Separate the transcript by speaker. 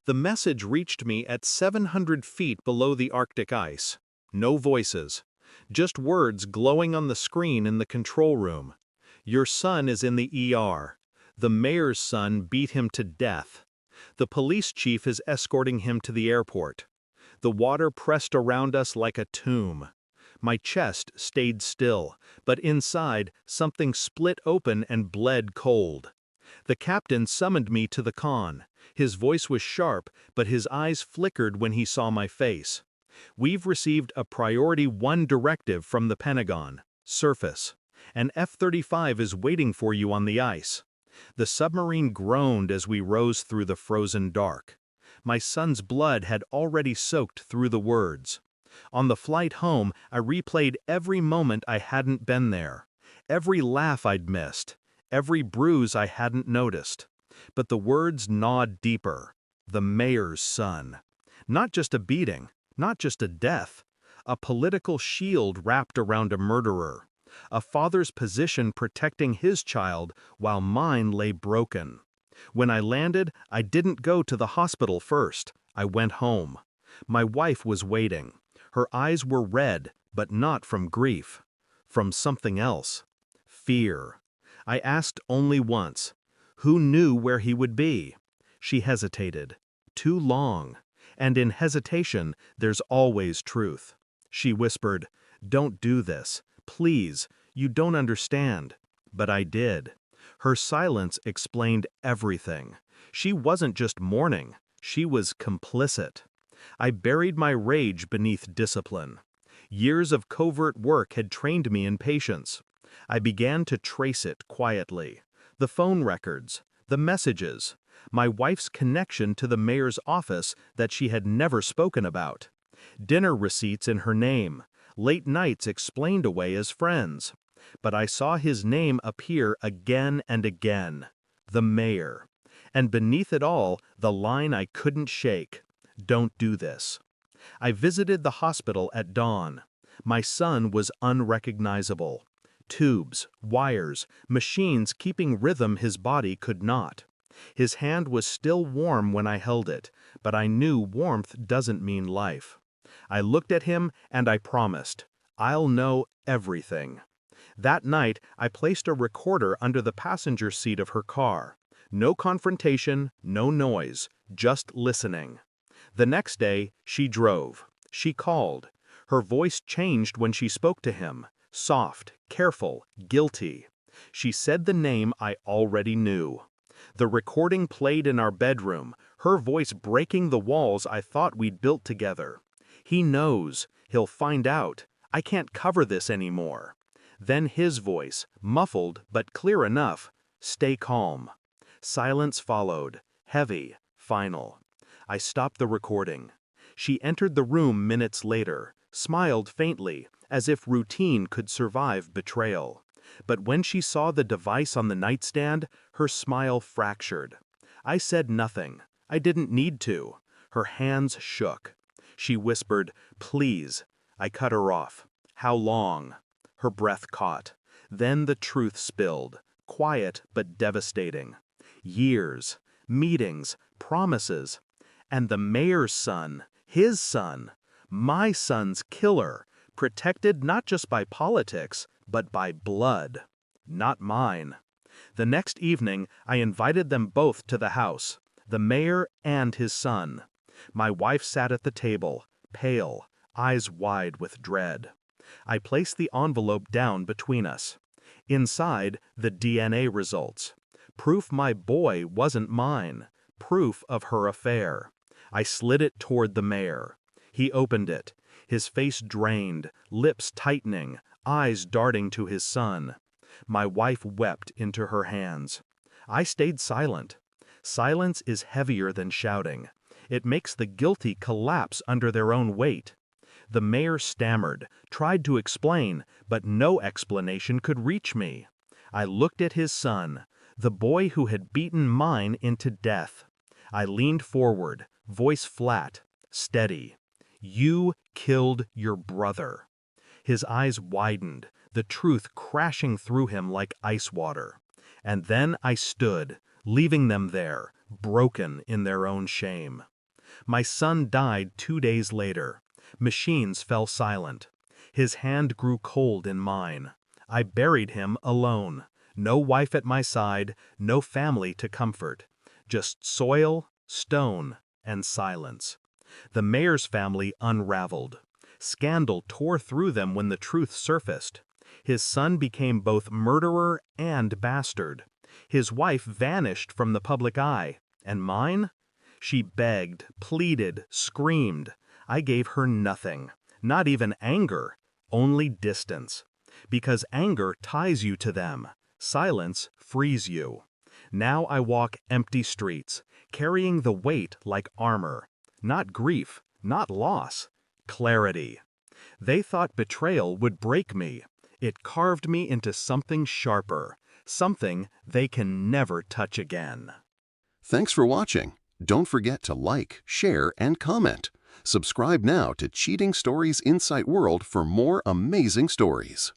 Speaker 1: The message reached me at 700 feet below the Arctic ice. No voices. Just words glowing on the screen in the control room. Your son is in the ER. The mayor's son beat him to death. The police chief is escorting him to the airport. The water pressed around us like a tomb. My chest stayed still, but inside, something split open and bled cold. The captain summoned me to the con. His voice was sharp, but his eyes flickered when he saw my face. We've received a Priority 1 directive from the Pentagon. Surface. An F-35 is waiting for you on the ice. The submarine groaned as we rose through the frozen dark. My son's blood had already soaked through the words. On the flight home, I replayed every moment I hadn't been there. Every laugh I'd missed. Every bruise I hadn't noticed. But the words gnawed deeper. The mayor's son. Not just a beating, not just a death. A political shield wrapped around a murderer. A father's position protecting his child while mine lay broken. When I landed, I didn't go to the hospital first. I went home. My wife was waiting. Her eyes were red, but not from grief. From something else. Fear. I asked only once. Who knew where he would be? She hesitated. Too long. And in hesitation, there's always truth. She whispered, "Don't do this. Please, you don't understand." But I did. Her silence explained everything. She wasn't just mourning. She was complicit. I buried my rage beneath discipline. Years of covert work had trained me in patience. I began to trace it quietly. The phone records, the messages, my wife's connection to the mayor's office that she had never spoken about. Dinner receipts in her name, late nights explained away as friends. But I saw his name appear again and again. The mayor. And beneath it all, the line I couldn't shake. Don't do this. I visited the hospital at dawn. My son was unrecognizable. Tubes, wires, machines keeping rhythm his body could not. His hand was still warm when I held it, but I knew warmth doesn't mean life. I looked at him and I promised, I'll know everything. That night, I placed a recorder under the passenger seat of her car. No confrontation, no noise, just listening. The next day, she drove. She called. Her voice changed when she spoke to him. Soft, careful, guilty. She said the name I already knew. The recording played in our bedroom, her voice breaking the walls I thought we'd built together. He knows. He'll find out. I can't cover this anymore. Then his voice, muffled but clear enough. Stay calm. Silence followed, heavy, final. I stopped the recording. She entered the room minutes later, smiled faintly, as if routine could survive betrayal. But when she saw the device on the nightstand, her smile fractured. I said nothing. I didn't need to. Her hands shook. She whispered, "Please." I cut her off. "How long?" Her breath caught. Then the truth spilled, quiet but devastating. Years, meetings, promises. And the mayor's son, his son, my son's killer, protected not just by politics, but by blood. Not mine. The next evening, I invited them both to the house, the mayor and his son. My wife sat at the table, pale, eyes wide with dread. I placed the envelope down between us. Inside, the DNA results. Proof my boy wasn't mine. Proof of her affair. I slid it toward the mayor. He opened it, his face drained, lips tightening, eyes darting to his son. My wife wept into her hands. I stayed silent. Silence is heavier than shouting. It makes the guilty collapse under their own weight. The mayor stammered, tried to explain, but no explanation could reach me. I looked at his son, the boy who had beaten mine into death. I leaned forward, voice flat, steady. You killed your brother. His eyes widened, the truth crashing through him like ice water. And then I stood, leaving them there, broken in their own shame. My son died 2 days later. Machines fell silent. His hand grew cold in mine. I buried him alone. No wife at my side, no family to comfort. Just soil, stone, and silence. The mayor's family unraveled. Scandal tore through them when the truth surfaced. His son became both murderer and bastard. His wife vanished from the public eye. And mine? She begged, pleaded, screamed. I gave her nothing, not even anger, only distance. Because anger ties you to them. Silence frees you. Now I walk empty streets, carrying the weight like armor. Not grief, not loss, clarity. They thought betrayal would break me. It carved me into something sharper, something they can never touch again.
Speaker 2: Thanks for watching. Don't forget to like, share, and comment. Subscribe now to Cheating Stories Insight World for more amazing stories.